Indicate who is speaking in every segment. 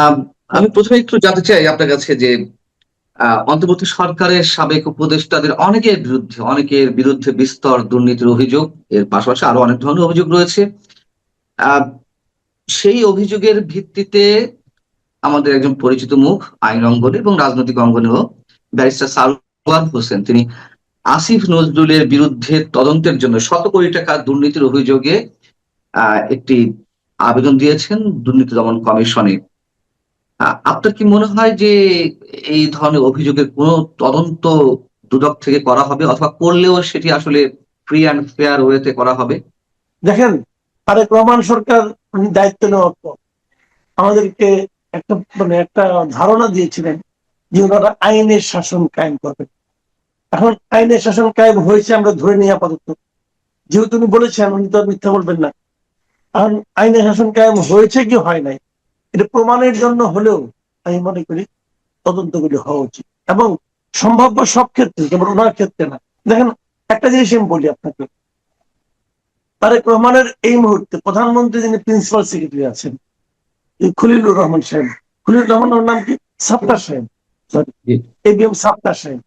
Speaker 1: আম, আমি প্রথমে একটু জানতে চাই আপনার কাছে যে অন্তর্বর্তী সরকারের সাবেক উপদেষ্টাদের অনেকের বিরুদ্ধে বিস্তর দুর্নীতির অভিযোগ, এর পাশাপাশি আরো অনেক ধরনের অভিযোগ রয়েছে। আহ, সেই অভিযোগের ভিত্তিতে আমাদের একজন পরিচিত মুখ আইন অঙ্গনে এবং রাজনৈতিক অঙ্গনেও, ব্যারিস্টার সারওয়ার হোসেন, তিনি আসিফ নজরুলের বিরুদ্ধে তদন্তের জন্য 100 কোটি টাকা দুর্নীতির অভিযোগে একটি আবেদন দিয়েছেন দুর্নীতি দমন কমিশনে। আপনার কি মনে হয় যে এই ধরনের অভিযোগের কোনো তদন্ত দুদক থেকে করা হবে, অথবা করলেও সেটি আসলে ফ্রি অ্যান্ড ফেয়ার ওয়েতে করা হবে?
Speaker 2: দেখেন, তারেক রহমান সরকার উনি দায়িত্ব নেওয়ার পর আমাদেরকে একটা ধারণা দিয়েছিলেন যে ওনারা আইনের শাসন কায়েম করবেন। এখন আইনের শাসন কায়েম হয়েছে আমরা ধরে নিই আপাতত, যেহেতু উনি বলেছেন, উনি তো আর মিথ্যা বলবেন না। এখন আইনের শাসন কায়েম হয়েছে কি হয় নাই, এটা প্রমাণের জন্য হলেও আমি মনে করি তদন্তগুলি হওয়া উচিত, এবং সম্ভাব্য সব ক্ষেত্রে, কেবল ওনার ক্ষেত্রে না। দেখেন, একটা জিনিস আমি বলি আপনাকে, তারেক রহমানের এই মুহূর্তে প্রধানমন্ত্রী যিনি প্রিন্সিপাল সেক্রেটারি আছেন, খলিলুর রহমান সাহেব, খলিলুর রহমানের নাম কি, সাত্তার সাহেব, সরি,
Speaker 1: জি।
Speaker 2: ABM সাত্তার সাহেব,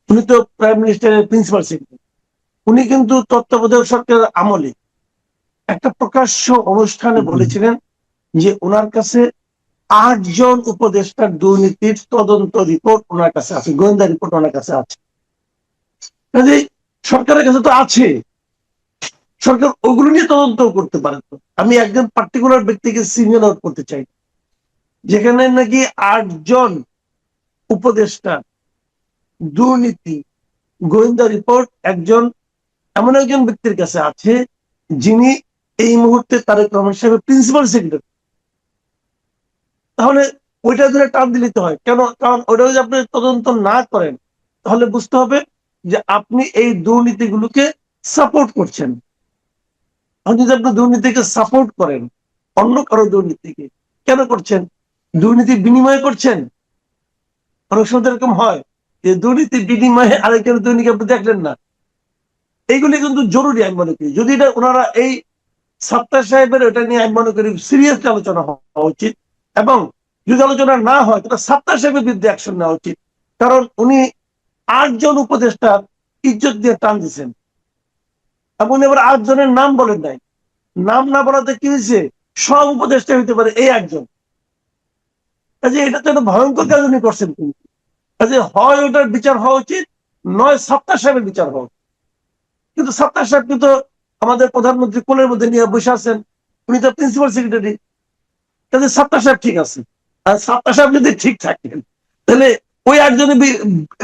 Speaker 2: উনি তো প্রাইম মিনিস্টারের প্রিন্সিপাল সেক্রেটারি। উনি কিন্তু তত্ত্বাবধায়ক সরকারের আমলে একটা প্রকাশ্য অনুষ্ঠানে বলেছিলেন যে ওনার কাছে 8 জন উপদেষ্টার দুর্নীতির তদন্ত রিপোর্ট ওনার কাছে আছে, গোয়েন্দা রিপোর্ট ওনার কাছে আছে। কাজে সরকারের কাছে তো আছে, সরকার ওগুলো নিয়ে তদন্ত করতে পারে। তো আমি একজন পার্টিকুলার ব্যক্তিকে সিনিয়র আউট করতে চাই, যেখানে নাকি 8 জন উপদেষ্টা দুর্নীতি গোয়েন্দা রিপোর্ট এমন একজন ব্যক্তির কাছে আছে, যিনি এই মুহূর্তে তারেক রহমান সাহেবের প্রিন্সিপাল সেক্রেটারি। তাহলে ওইটা ধরে টান দিলে তো হয় কেন? কারণ ওটা যদি আপনি তদন্ত না করেন, তাহলে বুঝতে হবে যে আপনি এই দুর্নীতিগুলোকে সাপোর্ট করছেন। আর যদি আপনি দুর্নীতিকে সাপোর্ট করেন, অন্য কারো দুর্নীতিকে কেন করছেন? দুর্নীতি বিনিময় করছেন। অনেক সময় এরকম হয় যে দুর্নীতি বিনিময়ে আরেকজন দুর্নীতি আপনি দেখলেন না। এইগুলি কিন্তু জরুরি আমি মনে করি। যদি এটা ওনারা এই সাত্তার সাহেবের ওটা নিয়ে আমি মনে করি সিরিয়াসলি আলোচনা হওয়া উচিত, এবং যদি আলোচনা না হয় তাহলে সাত্তার সাহেবের বিরুদ্ধে অ্যাকশন নেওয়া উচিত। কারণ উনি 8 জন উপদেষ্টার ইজ্জত দিয়ে টান দিচ্ছেন, এবং এবার 8 জনের নাম বলেন নাই। নাম না বলাতে কি হয়েছে, সব উপদেষ্টা হইতে পারে এই 8 জন। কাজে এটা তো একটা ভয়ঙ্কর কাজ উনি করছেন। কাজে হয় ওটার বিচার হওয়া উচিত, নয় সাত্তার সাহেবের বিচার হওয়া উচিত। কিন্তু সাত্তার সাহেব কিন্তু আমাদের প্রধানমন্ত্রী কোলের মধ্যে নিয়ে বসে আছেন, উনি তো প্রিন্সিপাল সেক্রেটারি। তাহলে সাত্তার সাহেব ঠিক আছে, আর সাত্তার সাহেব যদি ঠিক থাকেন, তাহলে ওই 8 জনের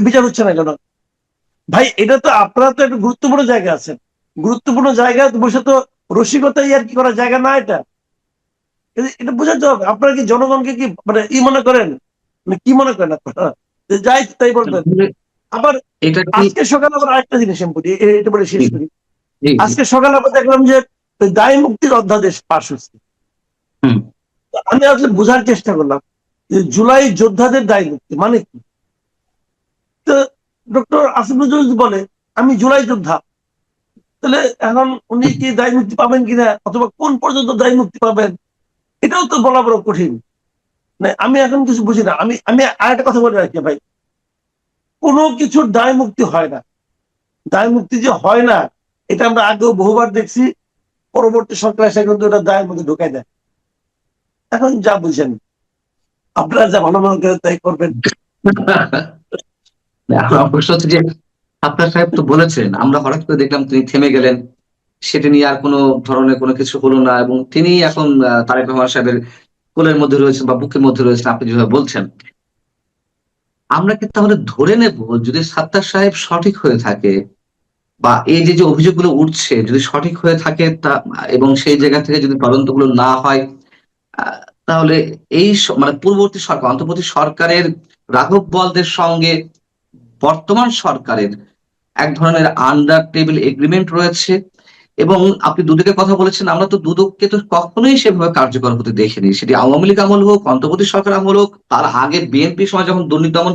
Speaker 2: বিচার হচ্ছে না কেন? ভাই, এটা তো আপনারা তো একটা গুরুত্বপূর্ণ জায়গা আছেন, গুরুত্বপূর্ণ জায়গায় বসে তো রসিকতা আর কি করার জায়গা না এটা। এটা বোঝাতে হবে। আপনারা কি জনগণকে কি মানে মনে করেন, কি মনে করেন আপনারা যে যাই তাই বলবেন? আবার
Speaker 1: এটা কি?
Speaker 2: আজকে সকালে আবার আরেকটা জিনিস আমি বলি, এটা বলে শেষ
Speaker 1: জি,
Speaker 2: করি।
Speaker 1: জি, জি।
Speaker 2: আজকে সকালে আবার দেখলাম যে দায় মুক্তির অধ্যাদেশ পাশ হচ্ছে।
Speaker 1: হুম।
Speaker 2: আমি আসলে বোঝার চেষ্টা করলাম যে জুলাই যোদ্ধাদের দায় মুক্তি মানে কি। তো ডক্টর আসিফ নজরুল বলে আমি জুলাই যোদ্ধা, তাহলে এখন উনি কি দায় মুক্তি পাবেন কিনা, অথবা কোন পর্যন্ত দায় মুক্তি পাবেন, এটাও তো বলা বড় কঠিন। মানে আমি এখন কিছু বুঝি না। আমি আমি আরেকটা কথা বলে রাখি ভাই, কোনো কিছুর দায় মুক্তি হয় না। দায় মুক্তি যে হয় না, এটা আমরা আগেও বহুবার দেখছি। পরবর্তী সরকার এসে কিন্তু এটা দায়ের মধ্যে ঢুকাই দেয়। এখন যা বুঝেন, আপনারা যা ভালো মনে করেন তাই করবেন।
Speaker 1: আমার প্রশ্ন হচ্ছে যে, আফতার সাহেব তো বলেছেন, আমরা হঠাৎ করে দেখলাম তিনি থেমে গেলেন, সেটা নিয়ে আর কোনো ধরনের কোনো কিছু হলো না, এবং তিনি এখন তারেক রহমান সাহেবের কোলের মধ্যে রয়েছেন বা বুকের মধ্যে রয়েছেন, আপনি যেভাবে বলছেন। আমরা কি তাহলে ধরে নেব, যদি সাত্তার সাহেব সঠিক হয়ে থাকে, বা এই যে যে অভিযোগগুলো উঠছে যদি সঠিক হয়ে থাকে, তা এবং সেই জায়গা থেকে যদি তদন্তগুলো না হয়, আহ, তাহলে মানে পূর্ববর্তী সরকার, অন্তর্বর্তী সরকারের রাঘব বোয়ালদের সঙ্গে বর্তমান সরকারের এক ধরনের আন্ডার টেবিল এগ্রিমেন্ট রয়েছে। এবং আপনি দুদকের কথা বলেছেন, আমরা তো দুদককে তো কখনোই সেভাবে কার্যকর হতে দেখিনি, সেটি আওয়ামী লীগ আমল হোক, অন্তর্বর্তী সরকার আমল হোক, তার আগে বিএনপি সময় যখন দুর্নীতি দমন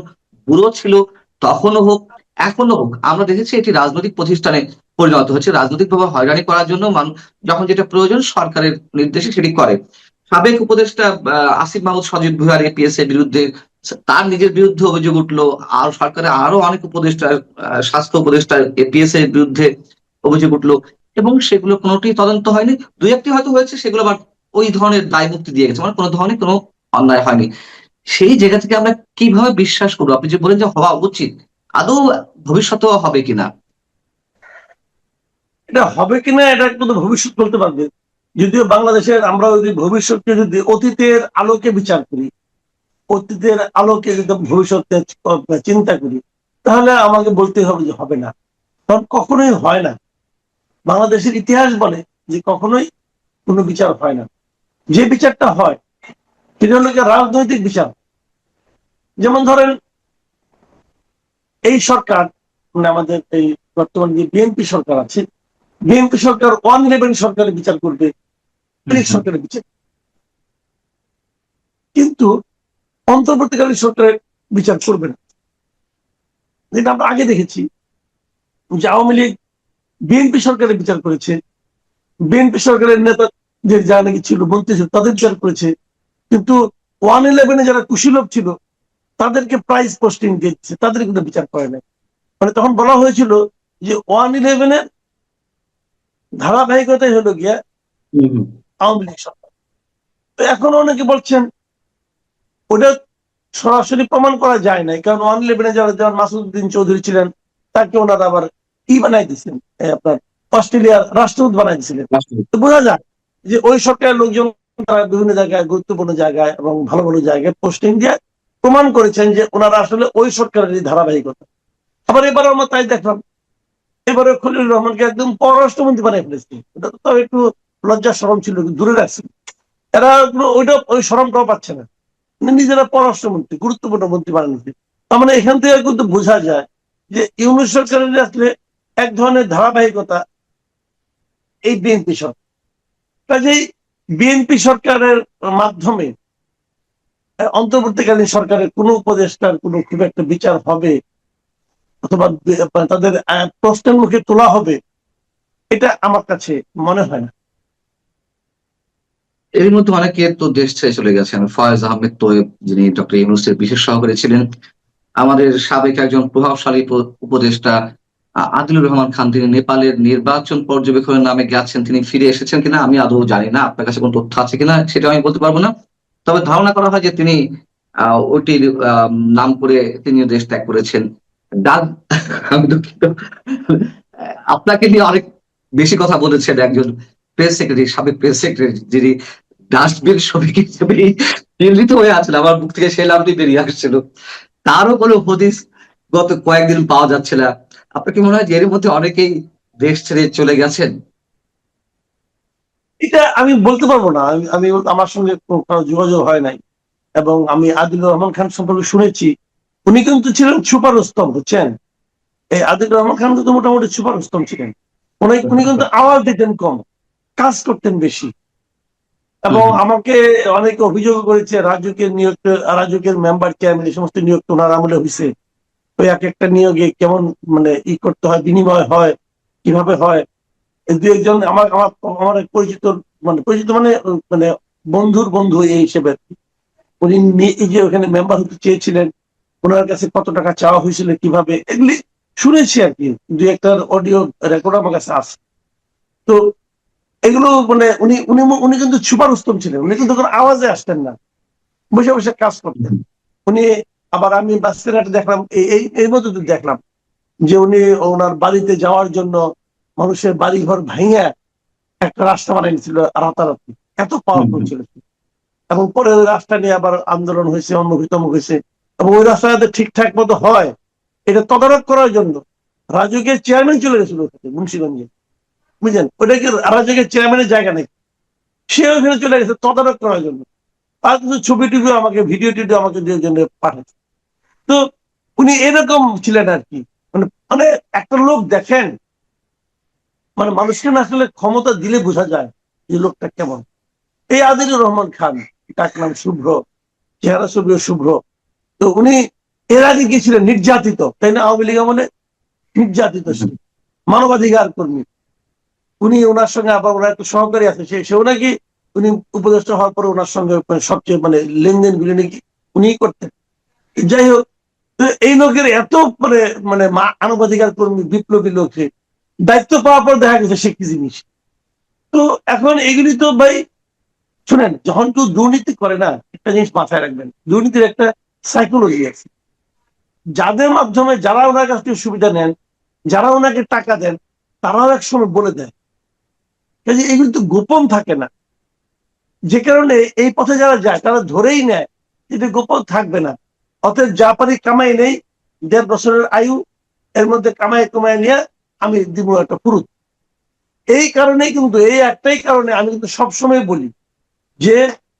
Speaker 1: ব্যুরো ছিল তখনও হোক, এখনো হোক, আমরা দেখেছি এটি রাজনৈতিক প্রতিষ্ঠানে পরিণত হচ্ছে, রাজনৈতিক ভাবে হয়রানি করার জন্য মানুষ যখন যেটা প্রয়োজন সরকারের নির্দেশে সেটি করে। সাবেক উপদেষ্টা আসিফ মাহমুদ সজীব ভুঁইয়ার এপিএস এর বিরুদ্ধে তার নিজের বিরুদ্ধে অভিযোগ উঠলো, আর সরকারের আরো অনেক উপদেষ্টা, স্বাস্থ্য উপদেষ্টা এপিএস এর বিরুদ্ধে অভিযোগ উঠলো, এবং সেগুলো কোনোটি তদন্ত হয়নি। দুই একটি হয়তো হয়েছে, সেগুলো আবার ওই ধরনের দায় মুক্তি দিয়ে গেছে, মানে কোনো ধরনের কোনো অন্যায় হয়নি। সেই জায়গা থেকে আমরা কিভাবে বিশ্বাস করবো? আপনি যে বলেন যে হওয়া উচিত, আদৌ ভবিষ্যতেও হবে কিনা?
Speaker 2: এটা হবে কিনা এটা কিন্তু ভবিষ্যৎ বলতে পারবে। যদিও বাংলাদেশের আমরা যদি ভবিষ্যৎকে যদি অতীতের আলোকে বিচার করি, অতীতের আলোকে যদি ভবিষ্যতে চিন্তা করি, তাহলে আমাকে বলতে হবে যে হবে না। কারণ কখনোই হয় না। বাংলাদেশের ইতিহাস বলে যে কখনোই কোনো বিচার হয় না। যে বিচারটা হয় সেটা হলো রাজনৈতিক বিচার। যেমন ধরেন এই সরকার, মানে আমাদের এই বর্তমান যে বিএনপি সরকার আছে, বিএনপি সরকার 111 সরকারের বিচার করবে, আওয়ামী সরকারের বিচার, কিন্তু অন্তর্বর্তীকালীন সরকারের বিচার করবে না। যেটা আমরা আগে দেখেছি যে আওয়ামী লীগ বিএনপি সরকারের বিচার করেছে, বিএনপি সরকারের নেতা যে যারা নাকি ছিল, মন্ত্রী ছিল, তাদের বিচার করেছে, কিন্তু 111 যারা কুশীলভ ছিল তাদেরকে প্রাইজ পোস্টিং দিচ্ছে, তাদের কিন্তু বিচার করে নাই। মানে তখন বলা হয়েছিল যে 111 ধারাবাহিকতাই হলো গিয়া আওয়ামী লীগ সরকার। তো এখন অনেকে বলছেন ওটা সরাসরি প্রমাণ করা যায় নাই, কারণ 111 যারা যেমন মাসুদউদ্দিন চৌধুরী ছিলেন তাকে ওনারা আবার বানাই দিচ্ছেন, আপনার অস্ট্রেলিয়ার রাষ্ট্রদূত বানাই দিচ্ছিলেন। তো বোঝা যায় যে ওই সরকারের লোকজন তারা বিভিন্ন জায়গায়, গুরুত্বপূর্ণ জায়গায় এবং ভালো ভালো জায়গায় পোস্টিং দিয়ে প্রমাণ করেছেন যে ওনারা আসলে ওই সরকারের ধারাবাহিকতা। আবার এবার আমরা তাই দেখলাম, এবারে খলিলুর রহমানকে একদম পররাষ্ট্রমন্ত্রী বানিয়ে ফেলেছে। এটা তো একটু লজ্জা শরম ছিল, দূরে রাখছে। এরা ওইটা ওই শরমটাও পাচ্ছে না, নিজেরা পররাষ্ট্রমন্ত্রী, গুরুত্বপূর্ণ মন্ত্রী বানাচ্ছে। তার মানে এখান থেকে কিন্তু বোঝা যায় যে ইউনূস সরকারের আসলে এক ধরনের ধারাবাহিকতা এই বিএনপি সরকার। কাজেই বিএনপি সরকারের মাধ্যমে অন্তর্বর্তীকালীন সরকারের কোন উপদেষ্টার কোন খুব একটা বিচার হবে অথবা তাদের প্রশ্নের মুখে তোলা হবে, এটা আমার কাছে মনে হয় না।
Speaker 1: এর মধ্যে অনেকে তো দেশ ছেড়ে চলে গেছেন। ফয়েজ আহমেদ তোয়েব, যিনি ডক্টর ইউনূসের বিশেষ সহকারী ছিলেন, আমাদের সাবেক একজন প্রভাবশালী উপদেষ্টা আদিলুর রহমান খান, তিনি নেপালের নির্বাচন পর্যবেক্ষণের নামে গেছেন, তিনি ফিরে এসেছেন কিনা আমি আদৌ জানি না, আপনার কাছে কোনো তথ্য আছে কিনা সেটা আমি বলতে পারবো না। তবে ধারণা করা হয় যে তিনি ওটির নাম করে তিনিও দেশ ত্যাগ করেছেন। ডাক আমি দুঃখিত, আপনাকে নিয়ে অনেক বেশি কথা বলেছেন একজন প্রেস সেক্রেটারি, সাবেক প্রেস সেক্রেটারি, যিনি ডাস্টবিন শ্রমিক হিসেবে চিহ্নিত হয়ে আছেন। আমার মুখ থেকে সেই নামটি বেরিয়ে আসছিল। তারও কোনো হদিস গত কয়েকদিন পাওয়া যাচ্ছে না। আপনার কি মনে হয় যে এর মধ্যে অনেকেই দেশ ছেড়ে চলে গেছেন?
Speaker 2: এটা আমি বলতে পারবো না। আমি আমার সঙ্গে কোনো যোগাযোগ হয় নাই, এবং আমি আদিলুর রহমান খান সম্পর্কে শুনেছি উনি কিন্তু ছিলেন সুপার স্তম্ভ, বুঝছেন? এই আদিলুর রহমান খান কিন্তু মোটামুটি সুপার স্তম্ভ ছিলেন। উনি কিন্তু আওয়াজ দিতেন কম, কাজ করতেন বেশি। এবং আমাকে অনেকে অভিযোগ করেছে রাজুকের নিয়োগ, রাজুকের মেম্বার চেয়ারম্যান এই সমস্ত নিয়োগ ওনার আমলে হয়েছে, ওই এক একটা নিয়োগে কেমন মানে করতে হয়, বিনিময় হয়, কিভাবে হয়। দু একজন আমার আমার আমার এক পরিচিত, মানে পরিচিত মানে মানে বন্ধুর বন্ধু এই হিসেবে, উনি এই যে ওখানে মেম্বার হতে চেয়েছিলেন, ওনার কাছে কত টাকা চাওয়া হয়েছিল, কিভাবে, এগুলি শুনেছি আর কি। দু একটা অডিও রেকর্ড আমার কাছে আছে। তো এগুলো মানে উনি উনি উনি কিন্তু সুপার উত্তম ছিলেন। উনি কিন্তু কোনো আওয়াজে আসতেন না, বসে বসে কাজ করতেন উনি। আবার আমি বাস্কেরহাটে দেখলাম, এই মধ্যে দেখলাম যে উনি ওনার বাড়িতে যাওয়ার জন্য মানুষের বাড়ি ঘর ভাঙিয়া একটা রাস্তা বানাই নিয়েছিল রাতারাতি, এত পাওয়ারফুল ছিল। এবং পরে ওই রাস্তা নিয়ে আবার আন্দোলন হয়েছে, অমুক হয়েছে। এবং ওই রাস্তা যাতে ঠিকঠাক মতো হয় এটা তদারক করার জন্য রাজুকের চেয়ারম্যান চলে গেছিল মুন্সিগঞ্জে, বুঝলেন? ওটা কি রাজুকের চেয়ারম্যানের জায়গা নেই, সে ওখানে চলে গেছে তদারক করার জন্য। তার কিছু ছবি টিভি আমাকে, ভিডিও টিডিও আমাকে দিয়ে জন্য পাঠাচ্ছে। তো উনি এরকম ছিলেন আর কি। মানে মানে একটা লোক দেখেন, মানে মানুষকে না আসলে ক্ষমতা দিলে বোঝা যায় যে লোকটা কেমন। এই আদিলুর রহমান খান, ডাক নাম শুভ্র, চেহারা ছবিও শুভ্র। তো উনি এর আগে গিয়েছিলেন নির্যাতিত, তাই না? আওয়ামী লীগ আমলে নির্যাতিত ছিলেন, মানবাধিকার কর্মী উনি। ওনার সঙ্গে আবার ওনার একটা সহকারী আছে, সেও নাকি উনি উপদেষ্টা হওয়ার পরে ওনার সঙ্গে সবচেয়ে লেনদেন গুলি নাকি উনিই করতেন। যাই হোক, তো এই লোকের এত মানবাধিকার কর্মী বিপ্লবী লোকের দায়িত্ব পাওয়ার পর দেখা গেছে সে কি জিনিস। তো এখন এগুলি তো ভাই শুনেন, যখন কেউ দুর্নীতি করে না, একটা জিনিস মাথায় রাখবেন, দুর্নীতির একটা সাইকোলজি আছে। যাদের মাধ্যমে যারা ওনার কাছ থেকে সুবিধা নেন, যারা ওনাকে টাকা দেন, তারাও এক সময় বলে দেয়। কাজে এগুলি তো গোপন থাকে না, যে কারণে এই পথে যারা যায় তারা ধরেই নেয় এটা গোপন থাকবে না। অতএব যা পারি কামাই নেই, 1.5 বছরের আয়ু, এর মধ্যে কামাই কমায় নিয়ে আমি দিব একটা ফুরুত। এই কারণেই কিন্তু, এই একটাই কারণে আমি কিন্তু সবসময় বলি যে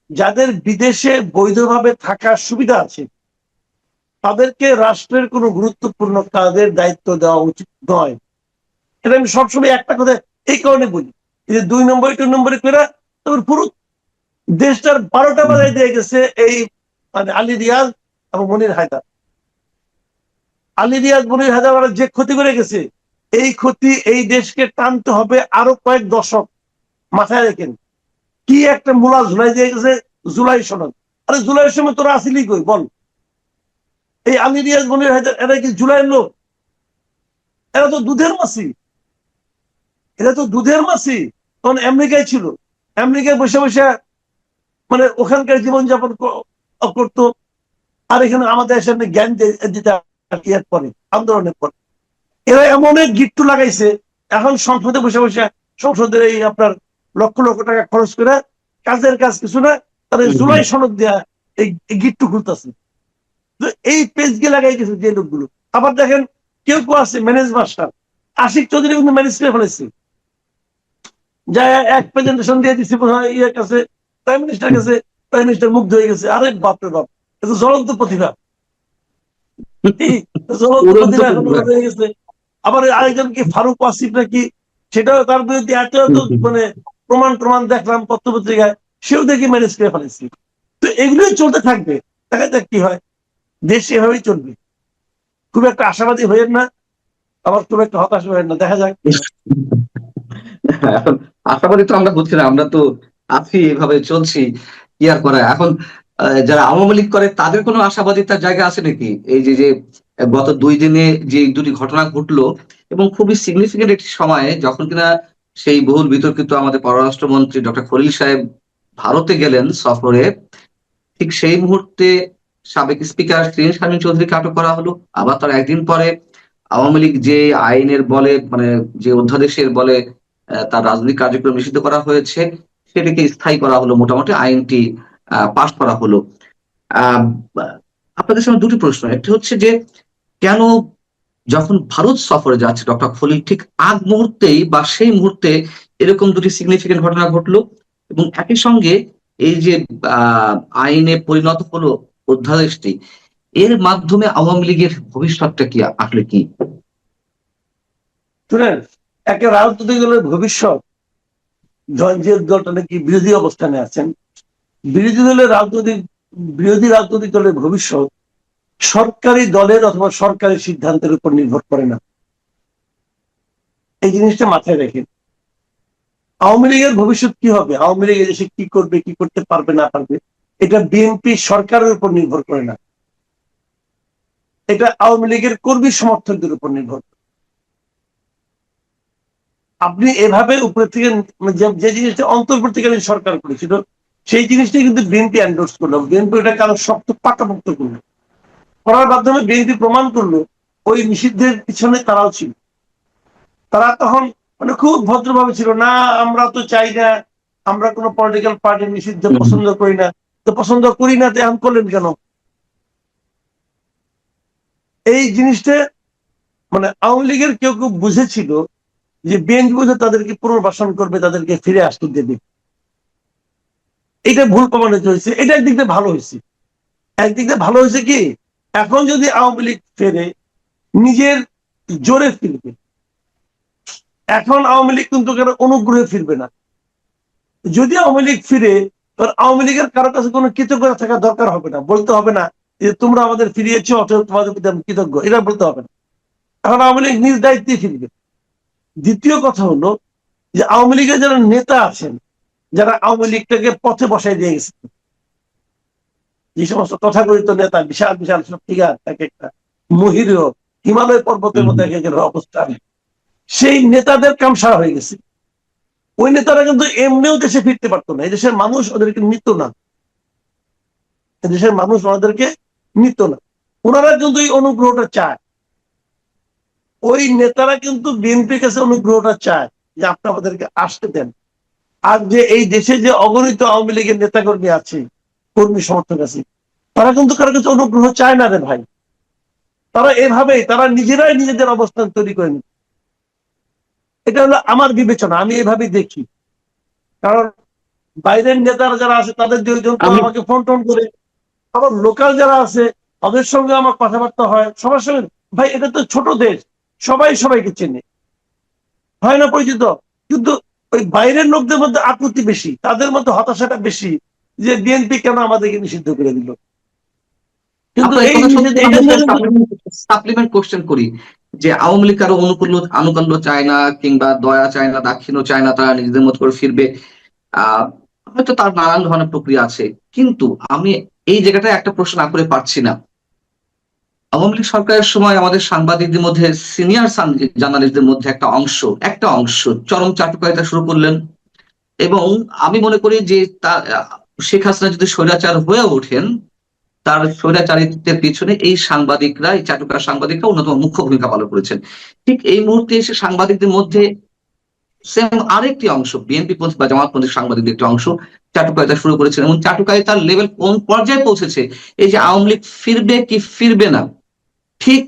Speaker 2: যাদের বিদেশে বৈধভাবে থাকার সুবিধা আছে তাদেরকে রাষ্ট্রের কোনো গুরুত্বপূর্ণ কাজের দায়িত্ব দেওয়া উচিত নয়। এটা আমি সবসময় একটা কথা এই কারণে বলি যে 2 নম্বরে 2 নম্বরে করে তোর পুরো দেশটার 12টা বাজায় দিয়ে গেছে এই আলী রিয়াজ এবং মনির হায়দার। আলী রিয়াজ মনির হায়দার যে ক্ষতি করে গেছে, এই ক্ষতি এই দেশকে টানতে হবে আরো কয়েক দশক। মাথায় রেখেন, কি একটা মূলা ঝুলাই দিয়ে গেছে, জুলাই সনদ। আরে জুলাইয়ের সময় তোরা আসিলি কই বল? এই আলী রিয়াজ মনির হায়দার এরা কি জুলাইয়ের লোক? এরা তো দুধের মাসি, এরা তো দুধের মাসি। তখন আমেরিকায় ছিল, আমেরিকায় বসে বসে ওখানকার জীবনযাপন করতো, আর এখানে আমাদের সামনে জ্ঞান দিতে ইয়ার পরে, আন্দোলনের পরে এরা এমন এক গিট্টু লাগাইছে। এখন সংসদে বসে বসে, সংসদের এই আপনার লক্ষ লক্ষ টাকা খরচ করে কাজের কাজ কিছু না, তাদের জুলাই সনদ দেয়া এই গিট্টু খুলতেছে। তো এই পেজ গিয়ে লাগাই গেছে যে লোকগুলো। আবার দেখেন, কেউ কেউ আছে ম্যানেজ মাস্টার, আশিক চৌধুরী কিন্তু ম্যানেজ করে ফেলেছে, যা এক প্রেজেন্টেশন দিয়ে দিচ্ছে ইয়ের কাছে, প্রাইম মিনিস্টার কাছে, প্রাইম মিনিস্টার মুগ্ধ হয়ে গেছে। আরে বাপরে বাপ, এত জ্বলন্ত প্রতিভা, জ্বলন্ত প্রতিভা এখন হয়ে গেছে। আবার আরেকজন কি ফারুক আসিফ নাকি, সেটাও তার বিরুদ্ধে এত এত প্রমাণ দেখলাম পত্র পত্রিকায়, সেও দেখি ম্যানেজ করে ফেলেছি। তো এগুলোই চলতে থাকবে, দেখা যাক কি হয়। দেশ এভাবেই চলবে। খুব একটা আশাবাদী হয়েন না, আবার খুব একটা হতাশ হয়েন না, দেখা যাক।
Speaker 1: এখন আশাবাদী তো আমরা হচ্ছি না, আমরা তো আছি, এভাবে চলছি, কি আর করা। এখন যারা আওয়ামী লীগ করে তাদের কোনো আশাবাদিতার জায়গা আছে নাকি? এই যে যে গত 2 দিনে যে দুটি ঘটনা ঘটলো, এবং খুবই সিগনিফিকেন্ট একটি সময়ে, যখন কিনা সেই বহুল বিতর্কিত আমাদের পররাষ্ট্রমন্ত্রী ডক্টর খলিল সাহেব ভারতে গেলেন সফরে, ঠিক সেই মুহূর্তে সাবেক স্পিকার শিরীন শারমিন চৌধুরীকে আটক করা হলো। আবার তার একদিন পরে আওয়ামী লীগ যে আইনের বলে, যে অধ্যাদেশের বলে তার রাজনৈতিক কার্যক্রম নিষিদ্ধ করা হয়েছে, সেটাকে স্থায়ী করা হলো, মোটামুটি আইনটি পাশ করা হলো। আহ আপনাদের সামনে দুটি প্রশ্ন। একটি হচ্ছে যে, কেন যখন ভারত সফরে যাচ্ছে ডক্টর খলিল, ঠিক আগ মুহূর্তেই বা সেই মুহূর্তে এরকম দুটি সিগনিফিকেন্ট ঘটনা ঘটলো, এবং একই সঙ্গে এই যে আইনে পরিণত হলো অধ্যাদেশটি, এর মাধ্যমে আওয়ামী লীগের ভবিষ্যৎটা কি আসলে কি?
Speaker 2: শুনেন, একটা রাজনৈতিক দলের ভবিষ্যৎ, যে দলটা নাকি বিরোধী অবস্থানে আছেন, বিরোধী রাজনৈতিক দলের ভবিষ্যৎ সরকারি দলের অথবা সরকারি সিদ্ধান্তের উপর নির্ভর করে না। এই জিনিসটা মাথায় রেখে, আওয়ামী লীগের ভবিষ্যৎ কি হবে, আওয়ামী লীগ এদেশে কি করবে, কি করতে পারবে না পারবে, এটা বিএনপি সরকারের উপর নির্ভর করে না, এটা আওয়ামী লীগের কর্মী সমর্থকদের উপর নির্ভর করে। আপনি এভাবে উপরে থেকে যে জিনিসটা অন্তর্বর্তীকালীন সরকার করেছিল, সেই জিনিসটাই কিন্তু বিএনপি এন্ডোর্স করলো। বিএনপি এটা কারো শক্ত পাকাপোক্ত করলো, করার মাধ্যমে বিএনপি প্রমাণ করলো ওই নিষিদ্ধের পিছনে তারাও ছিল। তারা তখন খুব ভদ্রভাবে ছিল, না আমরা তো চাই না, আমরা কোনো পলিটিক্যাল পার্টি নিষিদ্ধ পছন্দ করি না। তো পছন্দ করি না তো এখন করলেন কেন? এই জিনিসটা আওয়ামী লীগের কেউ কেউ বুঝেছিল যে বিএনপি বুঝে তাদেরকে পুনর্বাসন করবে, তাদেরকে ফিরে আসতে দেবে। এটা ভুল প্রমাণিত হয়েছে। এটা একদিক দিয়ে ভালো হয়েছে। একদিক দিয়ে ভালো হয়েছে কি, এখন যদি আওয়ামী লীগ ফেরে, নিজের জোরে ফিরবে। এখন আওয়ামী লীগ কিন্তু কারো অনুগ্রহে ফিরবে না। যদি আওয়ামী লীগ ফিরে, আওয়ামী লীগের কারো কাছে কোনো কৃতজ্ঞতা থাকার দরকার হবে না, বলতে হবে না যে তোমরা আমাদের ফিরিয়েছ, অথবা তোমাদের প্রতি আমি কৃতজ্ঞ, এটা বলতে হবে না। এখন আওয়ামী লীগ নিজ দায়িত্বে ফিরবে। দ্বিতীয় কথা হলো যে আওয়ামী লীগের যারা নেতা আছেন, যারা আওয়ামী লীগটাকে পথে বসাই দিয়ে গেছে, যে সমস্ত তথাকথিত নেতা, বিশাল বিশাল সব ফিগার, এক একটা মহিরীয় হিমালয় পর্বতের মধ্যে এক একের অবস্থান, সেই নেতাদের কামসারা হয়ে গেছে। ওই নেতারা কিন্তু এমনিও দেশে ফিরতে পারতো না, এই দেশের মানুষ ওদেরকে নিত না, দেশের মানুষ ওনাদেরকে নিত না। ওনারা কিন্তু এই অনুগ্রহটা চায়, ওই নেতারা কিন্তু বিএনপির কাছে অনুগ্রহটা চায় যে আপনি আমাদেরকে আসতে দেন। আর যে এই দেশে যে অগণিত আওয়ামী লীগের নেতাকর্মী আছে, কর্মী সমর্থক আছে, তারা কিন্তু কারো কাছে অনুগ্রহ চায় না রে ভাই। তারা এভাবেই তারা নিজেরাই নিজেদের অবস্থান তৈরি করে নিত। এটা হলো আমার বিবেচনা, আমি এভাবেই দেখি। কারণ বাইরের নেতারা যারা আছে তাদের দুইজন তো
Speaker 1: আমি
Speaker 2: আমাকে ফোন টোন করে, আবার লোকাল যারা আছে তাদের সঙ্গে আমার কথাবার্তা হয়, সবার সঙ্গে। ভাই এটা তো ছোট দেশ, সবাই সবাইকে চেনে, হয় না পরিচিত। কিন্তু ওই বাইরের লোকদের মধ্যে আকুতি বেশি, তাদের মধ্যে হতাশাটা বেশি, যে বিএনপি কেন আমাদেরকে নিষিদ্ধ করে দিল। কিন্তু
Speaker 1: আপনার এই
Speaker 2: এই
Speaker 1: কথা
Speaker 2: নিষেধ
Speaker 1: সত্যি,
Speaker 2: এটা
Speaker 1: আমি
Speaker 2: নিয়ে কিন্তু
Speaker 1: সাপ্লিমেন্ট কোশ্চেন করি যে আওয়ামী লীগ কারো আনুকূল্য চায় না, কিংবা দয়া চায় না, দাক্ষিণ্য চায় না, তারা নিজেদের মতো করে ফিরবে। আহ হয়তো তার নানান ধরনের প্রক্রিয়া আছে, কিন্তু আমি এই জায়গাটায় একটা প্রশ্ন না করে পারছি না। আওয়ামী লীগ সরকারের সময় আমাদের সাংবাদিকদের মধ্যে, সিনিয়র জার্নালিস্টদের মধ্যে একটা অংশ চরম চাটুকারিতা শুরু করলেন। এবং আমি মনে করি যে শেখ হাসিনা যদি স্বৈরাচার হয়ে ওঠেন, তার স্বৈরাচারিত্বের পিছনে এই সাংবাদিকরা, এই চাটুকার সাংবাদিকরা অন্যতম মুখ্য ভূমিকা পালন করেছেন। ঠিক এই মুহূর্তে এসে সাংবাদিকদের মধ্যে সেম আরেকটি অংশ, বিএনপি পন্থী বা জামাতপন্থী সাংবাদিকদের একটি অংশ চাটুকারিতা শুরু করেছেন, এবং চাটুকারিতার লেভেল কোন পর্যায়ে পৌঁছেছে, এই যে আওয়ামী লীগ ফিরবে কি ফিরবে না, ঠিক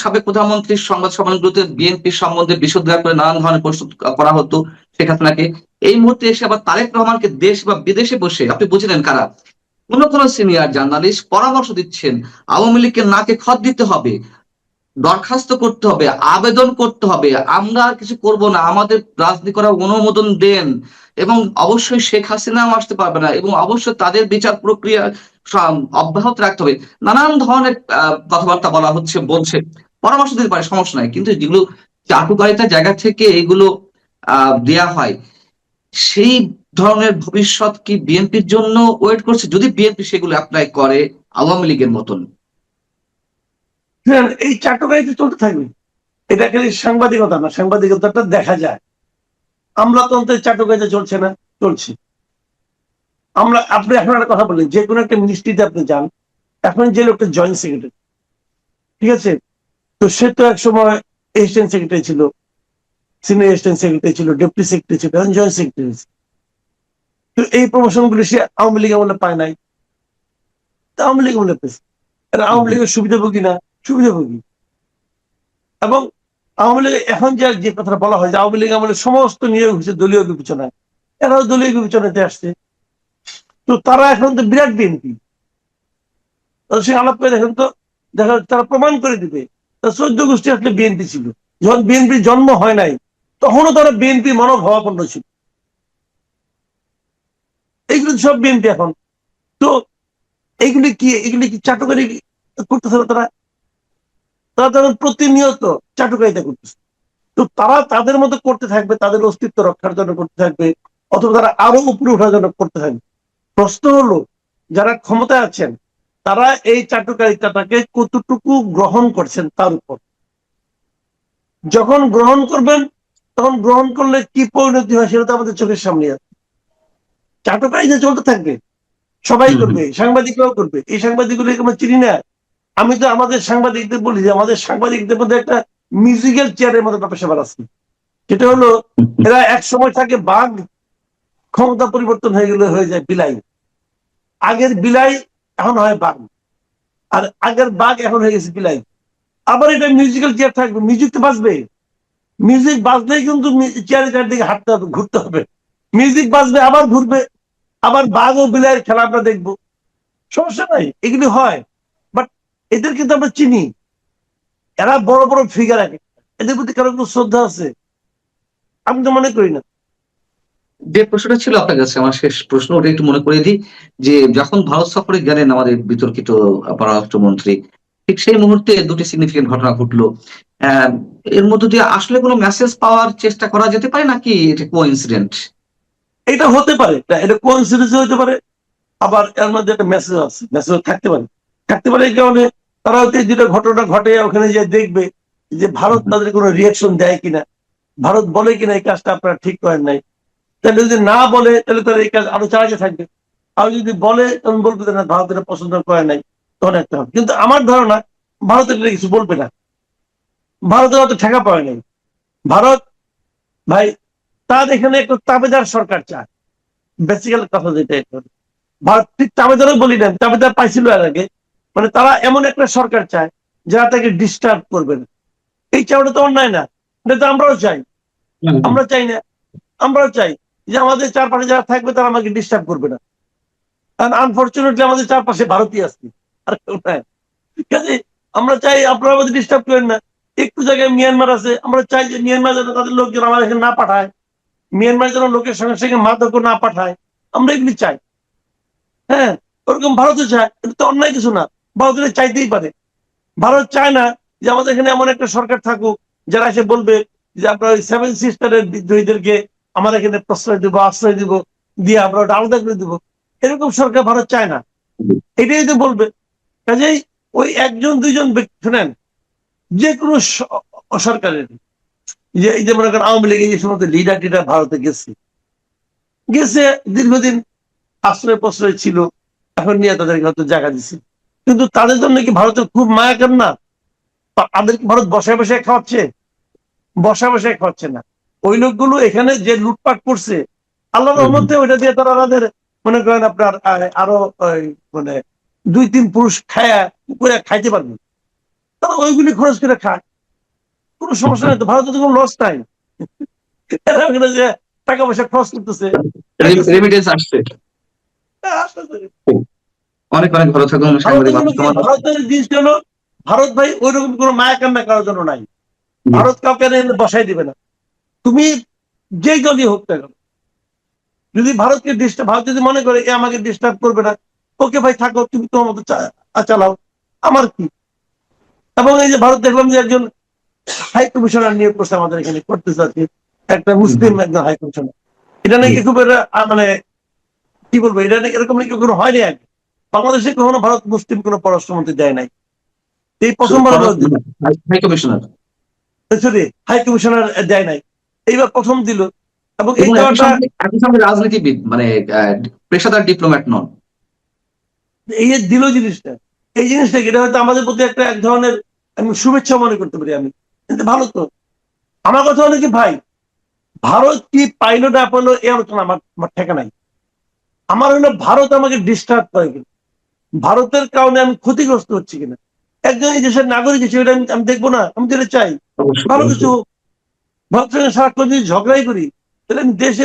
Speaker 1: সাবেক প্রধানমন্ত্রীর সংবাদ সম্মেলনগুলোতে বিএনপি সম্বন্ধে বিশদগার করে নানান ধরনের প্রশ্ন করা হতো শেখ হাসিনাকে। এই মুহূর্তে এসে আবার তারেক রহমানকে দেশ বা বিদেশে বসে, আপনি বুঝলেন কারা, কোন সিনিয়র জার্নালিস্ট পরামর্শ দিচ্ছেন আওয়ামী লীগকে নাকে খত দিতে হবে, দরখাস্ত করতে হবে, আবেদন করতে হবে, আমরা আর কিছু করব না, আমাদের রাজনীতি করার অনুমোদন দেন, এবং অবশ্যই শেখ হাসিনাও আসতে পারবে না, এবং অবশ্যই তাদের বিচার প্রক্রিয়া অব্যাহত রাখতে হবে। নানান ধরনের কথাবার্তা বলছে, পরামর্শ দিতে পারে, সমস্যা নাই, কিন্তু যেগুলো চাটুকারিতার জায়গা থেকে এগুলো দেয়া হয়, সেই ধরনের ভবিষ্যৎ কি বিএনপির জন্য ওয়েট করছে, যদি বিএনপি সেগুলো অ্যাপ্লাই করে আওয়ামী লীগের মতন?
Speaker 2: এই চাটুকারিতা চলতে থাকবে। এটা খালি সাংবাদিকতা না, সাংবাদিকতাটা দেখা যায়। আমরা তো অন্তত চাটুকারিতা চলছে না, চলছে। আপনি এখন একটা কথা বললেন, যে কোনো একটা মিনিস্ট্রিতে আপনি যান, এখন যে লোকটা জয়েন্ট সেক্রেটারি, ঠিক আছে, তো সে তো এক সময় অ্যাসিস্ট্যান্ট সেক্রেটারি ছিল, সিনিয়র অ্যাসিস্ট্যান্ট সেক্রেটারি ছিল, ডেপুটি সেক্রেটারি ছিল, এখন জয়েন্ট সেক্রেটারি। তো এই প্রমোশন গুলো সে আওয়ামী লীগ আমলে পায় নাই, আওয়ামী লীগ আমলে পেয়েছে। আওয়ামী লীগের সুবিধাভোগী না, সুবিধাভোগী। এবং আওয়ামী লীগ এখন যে কথাটা বলা হয় যে আওয়ামী লীগ আমলে সমস্ত নিয়োগ হচ্ছে দলীয় বিবেচনায়, এরাও দলীয় বিবেচনাতে আসছে। তো তারা এখন তো বিরাট বিএনপি, সে আলাপ করে দেখেন তো, তারা প্রমাণ করে দিবে 14 গোষ্ঠী আসলে বিএনপি ছিল। যখন বিএনপির জন্ম হয় নাই তখনও তারা বিএনপি মনোভাবাপন্ন ছিল। এইগুলো সব বিএনপি এখন। তো এগুলি কি চাটুকারি করতেছে না তারা? তারা তখন প্রতিনিয়ত চাটুকারিতা করতেছে। তো তারা তাদের মতো করতে থাকবে, তাদের অস্তিত্ব রক্ষার জন্য করতে থাকবে, অথবা তারা আরো উপরে ওঠার জন্য করতে থাকবে। প্রশ্ন হলো, যারা ক্ষমতায় আছেন তারা এই চাটুকারিতাটাকে কতটুকু গ্রহণ করছেন তার উপর। যখন গ্রহণ করবেন, তখন গ্রহণ করলে কি পরিণতি হয় সেটা তো আমাদের চোখের সামনে আছে। চাটুকারিতা চলতে থাকবে, সবাই করবে, সাংবাদিকরাও করবে। এই সাংবাদিকগুলো আমরা চিনি না। আমি তো আমাদের সাংবাদিকদের বলি যে আমাদের সাংবাদিকদের মধ্যে একটা মিউজিক্যাল চেয়ারের মতো ব্যাপার স্যাপার আছে। সেটা হলো, এরা এক সময় থাকে বাঘ, ক্ষমতা পরিবর্তন হয়ে গেলে হয়ে যায় বিলাই। আগের বিলাই এখন হয় বাঘ, আর আগের বাঘ এখন হয়ে গেছে বিলাই। আবার এটা মিউজিক্যাল চেয়ার থাকবে, মিউজিক তো বাজবে, মিউজিক বাজলেই কিন্তু চেয়ারের চারদিকে হাঁটতে হবে, ঘুরতে হবে। মিউজিক বাজবে, আবার ঘুরবে, আবার বাঘ ও বিলাইয়ের খেলা আমরা দেখবো, সমস্যা নাই, এগুলি হয়। বাট এদের কিন্তু আমরা চিনি, এরা বড় বড় ফিগার, এদের প্রতি কারো কোনো শ্রদ্ধা আছে? আমি তো মনে করি না।
Speaker 1: যে প্রশ্নটা ছিল আপনার কাছে, আমার শেষ প্রশ্ন ওটা একটু মনে করে দিই, যে যখন ভারত সফরে গেলেন আমাদের বিতর্কিত পররাষ্ট্রমন্ত্রী, ঠিক সেই মুহূর্তে দুটি সিগনিফিকেন্ট ঘটনা ঘটলো। আহ, এর মধ্য দিয়ে আসলে কোনো মেসেজ পাওয়ার চেষ্টা করা যেতে পারে নাকি এটা কোইন্সিডেন্ট?
Speaker 2: এটা হতে পারে, এটা কোইন্সিডেন্স হতে পারে, আবার এর মধ্যে একটা মেসেজ আছে, মেসেজ থাকতে পারে এই কারণে তারা হয়তো এই দুটো ঘটনা ঘটে ওখানে যে দেখবে যে ভারত তাদের কোনো রিয়াকশন দেয় কিনা, ভারত বলে কিনা এই কাজটা আপনারা ঠিক করেন নাই। তাহলে যদি না বলে তাহলে তারা এই কাজ আরো চালাতে থাকবে, আর যদি বলে তখন বলবে যে না ভারত এটা পছন্দ করে নাই, তখন একটা হবে। কিন্তু আমার ধারণা ভারত এটা কিছু বলবে না, ভারতের অত ঠেকা পড়ে নাই। ভারত ভাই তার এখানে একটু তাবেদার সরকার চায়, বেসিক্যাল কথা যেটা এটা। ভারত ঠিক তাবেদারও বলি না, তাবেদার পাইছিল এর আগে, মানে তারা এমন একটা সরকার চায় যারা তাকে ডিস্টার্ব করবে না। এই চাওয়াটা তো অন্যায় না, এটা তো আমরাও চাই। আমরা চাই না, আমরাও চাই যে আমাদের চারপাশে যারা থাকবে তারা আমাকে ডিস্টার্ব করবে না। কারণ আনফরচুনেটলি আমাদের চারপাশে ভারতীয় আছে, আর কেউ নাই। কাজে আমরা চাই আপনারা আমাদের ডিস্টার্ব করেন না। একটু জায়গায় মিয়ানমার আছে, আমরা চাই যে মিয়ানমার যেন তাদের লোকজন আমাদের এখানে না পাঠায়, মিয়ানমার যেন লোকের সঙ্গে সঙ্গে মাদক না পাঠায়, আমরা এগুলি চাই। হ্যাঁ, ওরকম ভারতও চায়, এটা তো অন্যায় কিছু না, ভারত এটা চাইতেই পারে। ভারত চায় না যে আমাদের এখানে এমন একটা সরকার থাকুক যারা এসে বলবে যে আপনার ওই 7 সিস্টারের বিদ্রোহীদেরকে আমাদের এখানে প্রশ্রয় দিব, আশ্রয় দিব, দিয়ে আমরা ওটা আলাদা করে দিব। এরকম সরকার ভারত চায় না, এটাই তো বলবে। কাজেই ওই একজন দুইজন ব্যক্তি শুনেন, যে কোনো সরকারের, যে এই যে মনে করেন আওয়ামী লীগ এই সমস্ত লিডার টিডার ভারতে গেছে দীর্ঘদিন আশ্রয় প্রশ্রয় ছিল, এখন নিয়ে তাদেরকে হয়তো জায়গা দিচ্ছে, কিন্তু তাদের জন্য কি ভারতের খুব মায়া কেন না? তাদের ভারত বসায় খাওয়াচ্ছে না। ওই লোকগুলো এখানে যে লুটপাট করছে, আল্লাহর রহমতে ওইটা দিয়ে তারা তাদের মনে করেন আপনার আরো মানে 2-3 পুরুষ খাইতে পারবে, তারা ওইগুলি খরচ করে খায়, কোনো সমস্যা নেই তো, ভারতের তো কোনো লস নাই। এরা ওখানে যে টাকা পয়সা খরচ করতেছে,
Speaker 1: রেমিটেন্স আসছে। অনেক অনেক ভালো থাকুন সাংবাদিক
Speaker 2: ভারতের জিনিস হলো, ভারত ভাই ওই রকম কোনো মায়া কান্না করার জন্য নাই। ভারত কাউকে বসাই দিবে না, তুমি যেই দলই হোক না কেন। যদি ভারতকে ডিস্টার্ব, ভারত যদি মনে করে এ আমাকে ডিস্টার্ব করবে না, ওকে ভাই থাকো, তুমি তোমার মতো চালাও, আমার কি। এবং এই যে ভারত দেখলাম যে একজন হাই কমিশনার নিয়োগ করছে আমাদের এখানে, করতে চাচ্ছে একটা মুসলিম একজন হাই কমিশনার। এটা নাকি খুব মানে কি বলবো, এটা নাকি এরকম নাকি কোনো হয়নি আগে বাংলাদেশে, কখনো ভারত মুসলিম কোনো পররাষ্ট্রমন্ত্রী দেয় নাই, এই প্রথমবার
Speaker 1: high commissioner
Speaker 2: sorry high commissioner দেয় নাই, এইবার প্রথম দিল। এবং এই
Speaker 1: এবং
Speaker 2: দেওয়াটা
Speaker 1: একই সঙ্গে রাজনীতিবিদ, মানে পেশাদার ডিপ্লোম্যাট নন।
Speaker 2: এই যে দিল জিনিসটা, এই জিনিসটা এটা হয়তো আমাদের প্রতি একটা এক ধরনের আমি শুভেচ্ছা মনে করতে পারি আমি, কিন্তু ভালো তো। আমার কথা হলো কি ভাই, ভারত কি পাইলো না পাইলো এই আলোচনা আমার ঠেকা নাই। আমার হলো ভারত আমাকে ডিস্টার্ব করে কিনা, ভারতের কারণে আমি ক্ষতিগ্রস্ত হচ্ছি কিনা, একজন এই দেশের নাগরিক হিসেবে আমি দেখবো না, আমি যেটা চাই ভালো কিছু। ভারতের সঙ্গে সারাক্ষণ যদি ঝগড়াই করি তাহলে আমি দেশে